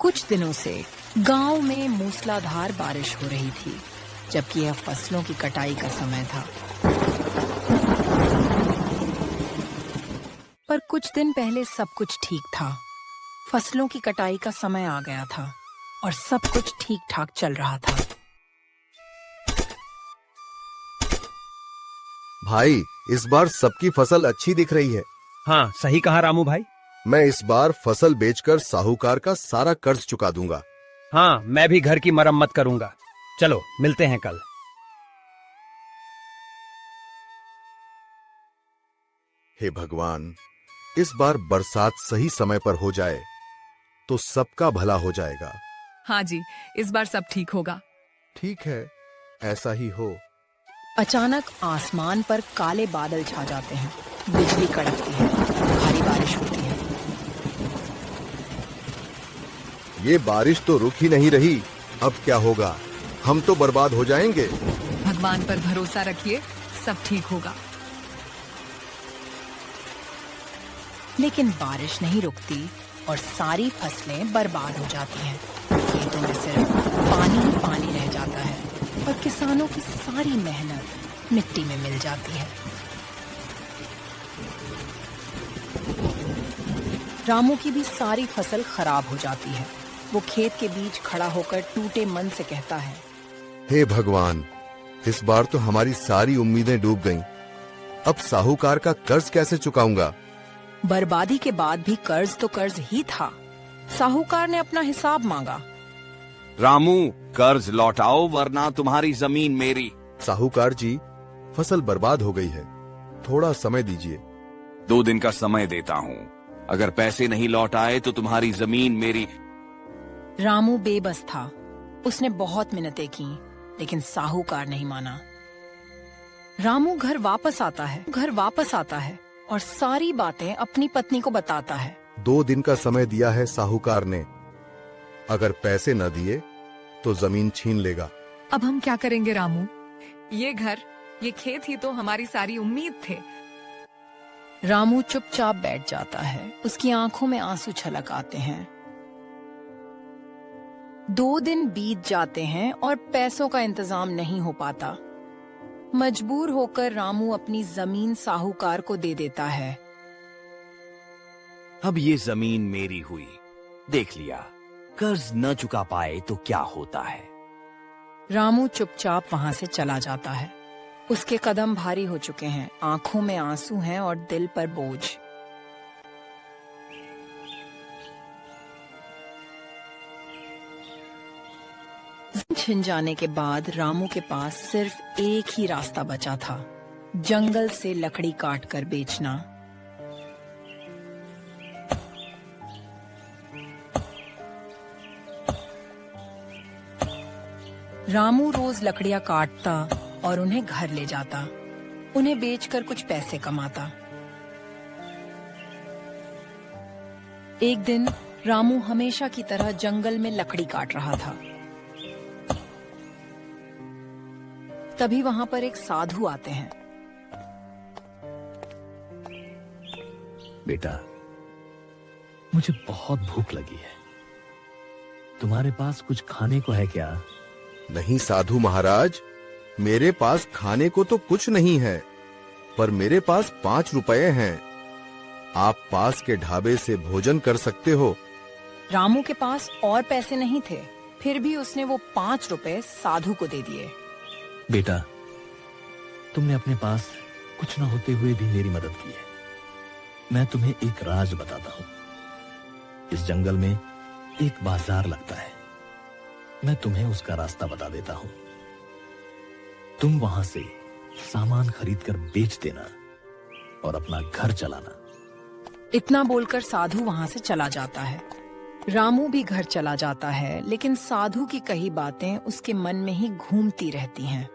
कुछ दिनों से गांव में मूसलाधार बारिश हो रही थी, जबकि यह फसलों की कटाई का समय था। पर कुछ दिन पहले सब कुछ ठीक था। फसलों की कटाई का समय आ गया था और सब कुछ ठीक ठाक चल रहा था। भाई, इस बार सबकी फसल अच्छी दिख रही है। हाँ, सही कहा रामू भाई। मैं इस बार फसल बेचकर साहूकार का सारा कर्ज चुका दूंगा। हाँ, मैं भी घर की मरम्मत करूंगा। चलो मिलते हैं कल। हे भगवान, इस बार बरसात सही समय पर हो जाए तो सबका भला हो जाएगा। हाँ जी, इस बार सब ठीक होगा। ठीक है, ऐसा ही हो। अचानक आसमान पर काले बादल छा जाते हैं, बिजली कड़कती है, भारी बारिश होती है। ये बारिश तो रुक ही नहीं रही। अब क्या होगा? हम तो बर्बाद हो जाएंगे। भगवान पर भरोसा रखिए, सब ठीक होगा। लेकिन बारिश नहीं रुकती और सारी फसलें बर्बाद हो जाती हैं। खेतों में सिर्फ पानी ही पानी रह जाता है और किसानों की सारी मेहनत मिट्टी में मिल जाती है। रामू की भी सारी फसल खराब हो जाती है। वो खेत के बीच खड़ा होकर टूटे मन से कहता है, हे भगवान, इस बार तो हमारी सारी उम्मीदें डूब गईं। अब साहूकार का कर्ज कैसे चुकाऊंगा? बर्बादी के बाद भी कर्ज तो कर्ज ही था। साहूकार ने अपना हिसाब मांगा। रामू, कर्ज लौटाओ वरना तुम्हारी जमीन मेरी। साहूकार जी, फसल बर्बाद हो गई है, थोड़ा समय दीजिए। 2 दिन का समय देता हूँ। अगर पैसे नहीं लौट आए तो तुम्हारी जमीन मेरी। रामू बेबस था। उसने बहुत मिन्नतें की, लेकिन साहूकार नहीं माना। रामू घर वापस आता है और सारी बातें अपनी पत्नी को बताता है। 2 दिन का समय दिया है साहूकार ने। अगर पैसे न दिए तो जमीन छीन लेगा। अब हम क्या करेंगे रामू? ये घर, ये खेत ही तो हमारी सारी उम्मीद थे। रामू चुपचाप बैठ जाता है। उसकी आंखों में आंसू छलक आते हैं। 2 दिन बीत जाते हैं और पैसों का इंतजाम नहीं हो पाता। मजबूर होकर रामू अपनी जमीन साहूकार को दे देता है। अब ये जमीन मेरी हुई। देख लिया, कर्ज न चुका पाए तो क्या होता है। रामू चुपचाप वहां से चला जाता है। उसके कदम भारी हो चुके हैं, आंखों में आंसू हैं और दिल पर बोझ। छिन जाने के बाद रामू के पास सिर्फ एक ही रास्ता बचा था, जंगल से लकड़ी काटकर बेचना। रामू रोज लकड़ियां काटता और उन्हें घर ले जाता। उन्हें बेचकर कुछ पैसे कमाता। एक दिन रामू हमेशा की तरह जंगल में लकड़ी काट रहा था। तभी वहां पर एक साधु आते हैं। बेटा, मुझे बहुत भूख लगी है। तुम्हारे पास कुछ खाने को है क्या? नहीं साधु महाराज, मेरे पास खाने को तो कुछ नहीं है, पर मेरे पास 5 रुपए हैं। आप पास के ढाबे से भोजन कर सकते हो। रामू के पास और पैसे नहीं थे, फिर भी उसने वो 5 रुपए साधु को दे दिए। बेटा, तुमने अपने पास कुछ न होते हुए भी मेरी मदद की है। मैं तुम्हें एक राज बताता हूँ। इस जंगल में एक बाजार लगता है। मैं तुम्हें उसका रास्ता बता देता हूँ। तुम वहां से सामान खरीदकर बेच देना और अपना घर चलाना। इतना बोलकर साधु वहां से चला जाता है। रामू भी घर चला जाता है, लेकिन साधु की कही बातें उसके मन में ही घूमती रहती हैं।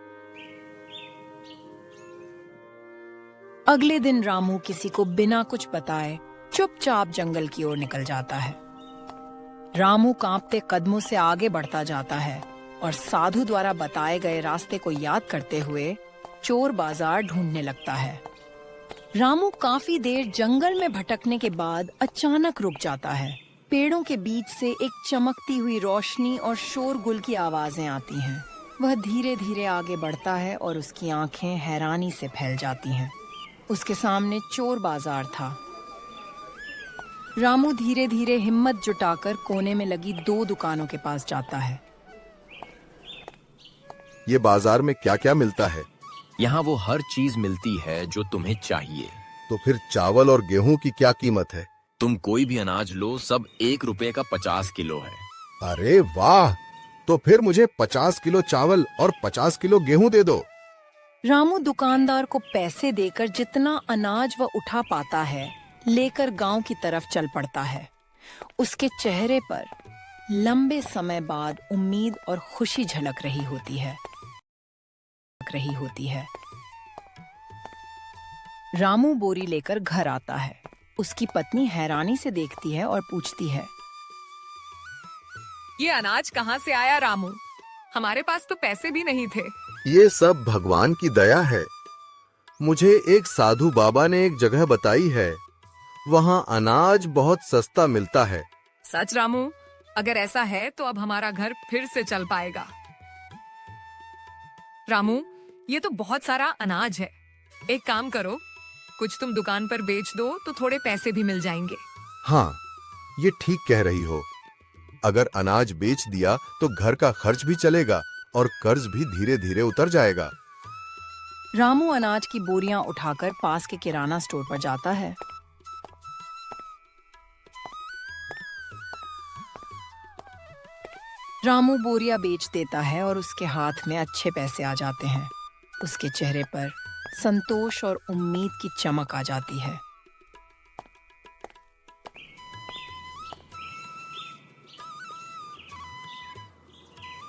अगले दिन रामू किसी को बिना कुछ बताए चुपचाप जंगल की ओर निकल जाता है। रामू कांपते कदमों से आगे बढ़ता जाता है और साधु द्वारा बताए गए रास्ते को याद करते हुए चोर बाजार ढूंढने लगता है। रामू काफी देर जंगल में भटकने के बाद अचानक रुक जाता है। पेड़ों के बीच से एक चमकती हुई रोशनी और शोरगुल की आवाजें आती हैं। वह धीरे धीरे आगे बढ़ता है और उसकी आंखें हैरानी से फैल जाती हैं। उसके सामने चोर बाजार था। रामू धीरे धीरे हिम्मत जुटाकर कोने में लगी 2 दुकानों के पास जाता है। ये बाजार में क्या क्या मिलता है? यहाँ वो हर चीज मिलती है जो तुम्हें चाहिए। तो फिर चावल और गेहूं की क्या कीमत है? तुम कोई भी अनाज लो, सब 1 रुपए का 50 किलो है। अरे वाह! तो फिर मुझे 50 किलो चावल और 50 किलो गेहूं दे दो। रामू दुकानदार को पैसे देकर जितना अनाज वह उठा पाता है लेकर गांव की तरफ चल पड़ता है। उसके चेहरे पर लंबे समय बाद उम्मीद और खुशी झलक रही होती है। रामू बोरी लेकर घर आता है। उसकी पत्नी हैरानी से देखती है और पूछती है, ये अनाज कहाँ से आया रामू? हमारे पास तो पैसे भी नहीं थे। ये सब भगवान की दया है। मुझे एक साधु बाबा ने एक जगह बताई है, वहाँ अनाज बहुत सस्ता मिलता है। सच रामू? अगर ऐसा है तो अब हमारा घर फिर से चल पाएगा। रामू, ये तो बहुत सारा अनाज है। एक काम करो, कुछ तुम दुकान पर बेच दो तो थोड़े पैसे भी मिल जाएंगे। हाँ, ये ठीक कह रही हो। अगर अनाज बेच दिया तो घर का खर्च भी चलेगा और कर्ज भी धीरे धीरे उतर जाएगा। रामू अनाज की बोरियां उठाकर पास के किराना स्टोर पर जाता है। रामू बोरियां बेच देता है और उसके हाथ में अच्छे पैसे आ जाते हैं। उसके चेहरे पर संतोष और उम्मीद की चमक आ जाती है।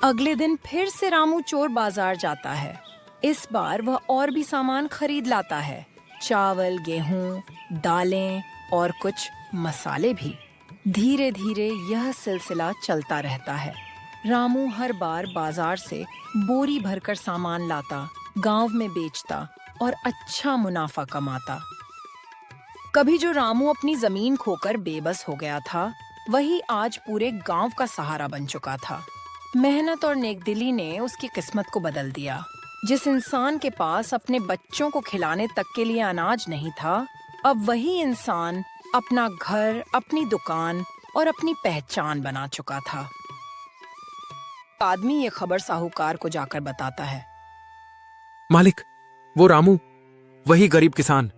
अगले दिन फिर से रामू चोर बाजार जाता है। इस बार वह और भी सामान खरीद लाता है, चावल, गेहूं, दालें और कुछ मसाले भी। धीरे धीरे यह सिलसिला चलता रहता है। रामू हर बार बाजार से बोरी भरकर सामान लाता, गांव में बेचता और अच्छा मुनाफा कमाता। कभी जो रामू अपनी जमीन खोकर बेबस हो गया था, वही आज पूरे गांव का सहारा बन चुका था। मेहनत और नेकदिली ने उसकी किस्मत को बदल दिया। जिस इंसान के पास अपने बच्चों को खिलाने तक के लिए अनाज नहीं था, अब वही इंसान अपना घर, अपनी दुकान और अपनी पहचान बना चुका था। आदमी ये खबर साहूकार को जाकर बताता है। मालिक, वो रामू, वही गरीब किसान,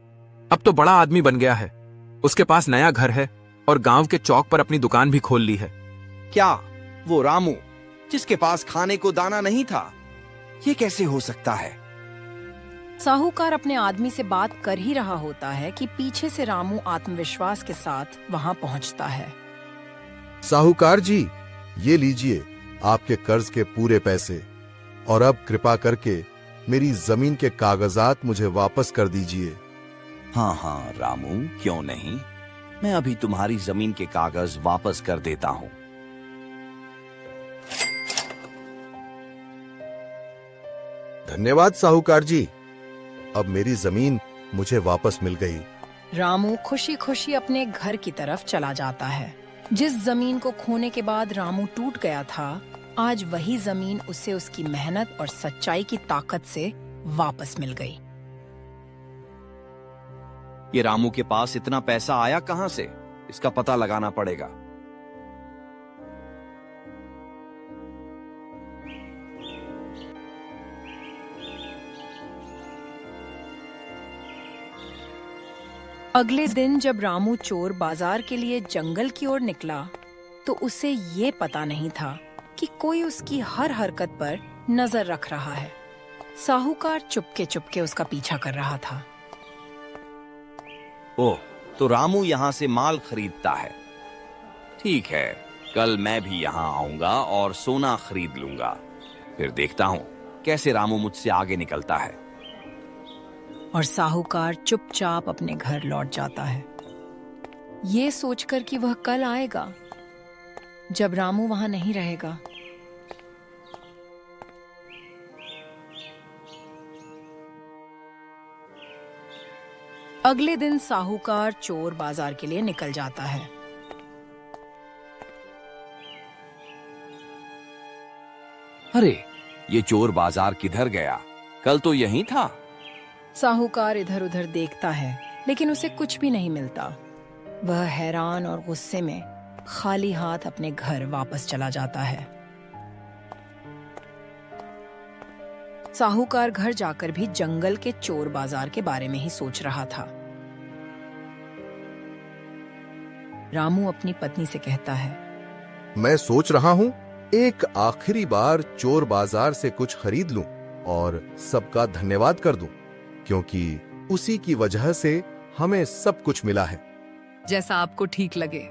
अब तो बड़ा आदमी बन गया है। उसके पास नया घर है और गांव के चौक पर अपनी दुकान भी खोल ली है। क्या वो रामू जिसके पास खाने को दाना नहीं था? ये कैसे हो सकता है? साहूकार अपने आदमी से बात कर ही रहा होता है कि पीछे से रामू आत्मविश्वास के साथ वहां पहुंचता है। साहूकार जी, ये लीजिए आपके कर्ज के पूरे पैसे, और अब कृपा करके मेरी जमीन के कागजात मुझे वापस कर दीजिए। हाँ हाँ रामू, क्यों नहीं, मैं अभी तुम्हारी जमीन के कागज वापस कर देता हूँ। धन्यवाद साहूकार जी, अब मेरी जमीन मुझे वापस मिल गई। रामू खुशी खुशी अपने घर की तरफ चला जाता है। जिस जमीन को खोने के बाद रामू टूट गया था, आज वही जमीन उसे उसकी मेहनत और सच्चाई की ताकत से वापस मिल गई। ये रामू के पास इतना पैसा आया कहां से? इसका पता लगाना पड़ेगा। अगले दिन जब रामू चोर बाजार के लिए जंगल की ओर निकला, तो उसे ये पता नहीं था कि कोई उसकी हर हरकत पर नजर रख रहा है। साहूकार चुपके चुपके उसका पीछा कर रहा था। ओह, तो रामू यहाँ से माल खरीदता है। ठीक है, कल मैं भी यहाँ आऊंगा और सोना खरीद लूंगा। फिर देखता हूँ कैसे रामू मुझसे आगे निकलता है। और साहूकार चुपचाप अपने घर लौट जाता है, ये सोचकर कि वह कल आएगा जब रामू वहां नहीं रहेगा। अगले दिन साहूकार चोर बाजार के लिए निकल जाता है। अरे, ये चोर बाजार किधर गया? कल तो यहीं था। साहूकार इधर उधर देखता है, लेकिन उसे कुछ भी नहीं मिलता। वह हैरान और गुस्से में खाली हाथ अपने घर वापस चला जाता है। साहूकार घर जाकर भी जंगल के चोर बाजार के बारे में ही सोच रहा था। रामू अपनी पत्नी से कहता है, मैं सोच रहा हूँ एक आखिरी बार चोर बाजार से कुछ खरीद लूं और सबका धन्यवाद कर दूं, क्योंकि उसी की वजह से हमें सब कुछ मिला है। जैसा आपको ठीक लगे।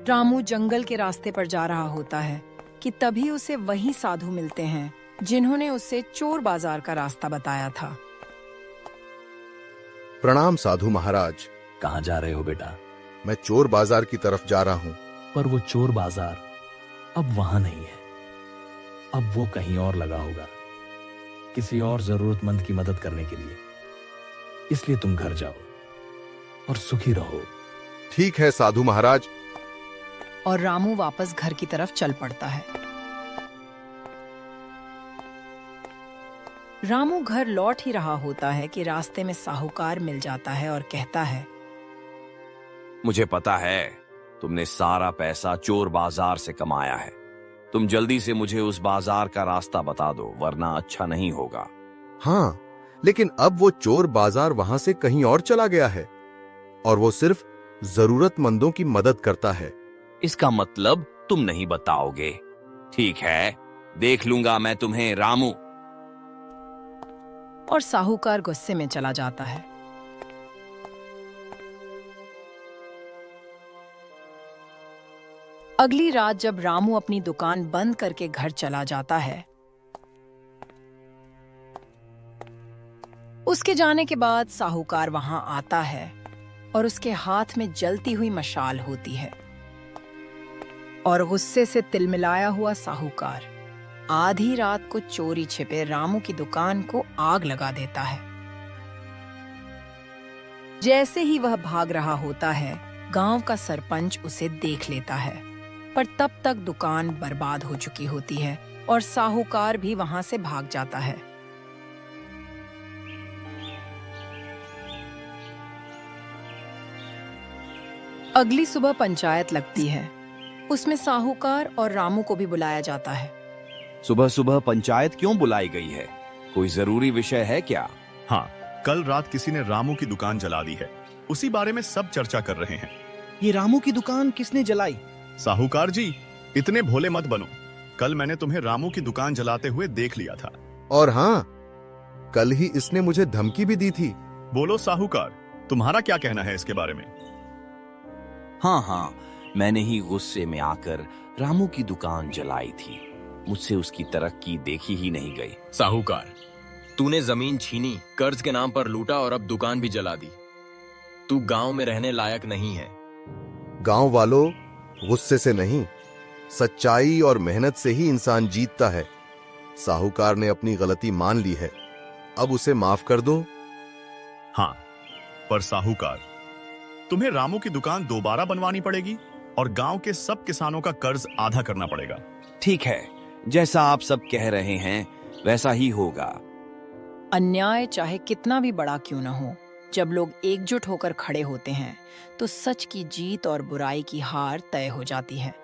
रामू जंगल के रास्ते पर जा रहा होता है कि तभी उसे वही साधु मिलते हैं जिन्होंने उसे चोर बाजार का रास्ता बताया था। प्रणाम साधु महाराज। कहाँ जा रहे हो बेटा? मैं चोर बाजार की तरफ जा रहा हूँ। पर वो चोर बाजार अब वहां नहीं है। अब वो कहीं और लगा होगा, किसी और जरूरतमंद की मदद करने के लिए। इसलिए तुम घर जाओ और सुखी रहो। ठीक है साधु महाराज। और रामू वापस घर की तरफ चल पड़ता है। रामू घर लौट ही रहा होता है कि रास्ते में साहूकार मिल जाता है और कहता है, मुझे पता है तुमने सारा पैसा चोर बाजार से कमाया है। तुम जल्दी से मुझे उस बाजार का रास्ता बता दो, वरना अच्छा नहीं होगा। हाँ, लेकिन अब वो चोर बाजार वहां से कहीं और चला गया है और वो सिर्फ जरूरतमंदों की मदद करता है। इसका मतलब तुम नहीं बताओगे? ठीक है, देख लूंगा मैं तुम्हें, रामू। और साहूकार गुस्से में चला जाता है। अगली रात जब रामू अपनी दुकान बंद करके घर चला जाता है, उसके जाने के बाद साहूकार वहां आता है और उसके हाथ में जलती हुई मशाल होती है। और गुस्से से तिलमिलाया हुआ साहूकार आधी रात को चोरी छिपे रामू की दुकान को आग लगा देता है। जैसे ही वह भाग रहा होता है, गांव का सरपंच उसे देख लेता है, पर तब तक दुकान बर्बाद हो चुकी होती है और साहूकार भी वहां से भाग जाता है। अगली सुबह पंचायत लगती है। उसमें साहूकार और रामू को भी बुलाया जाता है। सुबह सुबह पंचायत क्यों बुलाई गई है? कोई जरूरी विषय है क्या? हाँ, कल रात किसी ने रामू की दुकान जला दी है। उसी बारे में सब चर्चा कर रहे हैं। ये रामू की दुकान किसने जलाई? साहूकार जी, इतने भोले मत बनो। कल मैंने तुम्हें रामू की दुकान जलाते हुए देख लिया था। और हाँ, कल ही इसने मुझे धमकी भी दी थी। बोलो साहूकार, तुम्हारा क्या कहना है इसके बारे में? हाँ, मैंने ही गुस्से में आकर रामू की दुकान जलाई थी। मुझसे उसकी तरक्की देखी ही नहीं गई। साहूकार, तूने जमीन छीनी, कर्ज के नाम पर लूटा और अब दुकान भी जला दी। तू गांव में रहने लायक नहीं है। गांव वालों, गुस्से से नहीं, सच्चाई और मेहनत से ही इंसान जीतता है। साहूकार ने अपनी गलती मान ली है, अब उसे माफ कर दो। हाँ, पर साहूकार, तुम्हें रामू की दुकान दोबारा बनवानी पड़ेगी और गांव के सब किसानों का कर्ज आधा करना पड़ेगा। ठीक है, जैसा आप सब कह रहे हैं वैसा ही होगा। अन्याय चाहे कितना भी बड़ा क्यों न हो, जब लोग एकजुट होकर खड़े होते हैं तो सच की जीत और बुराई की हार तय हो जाती है।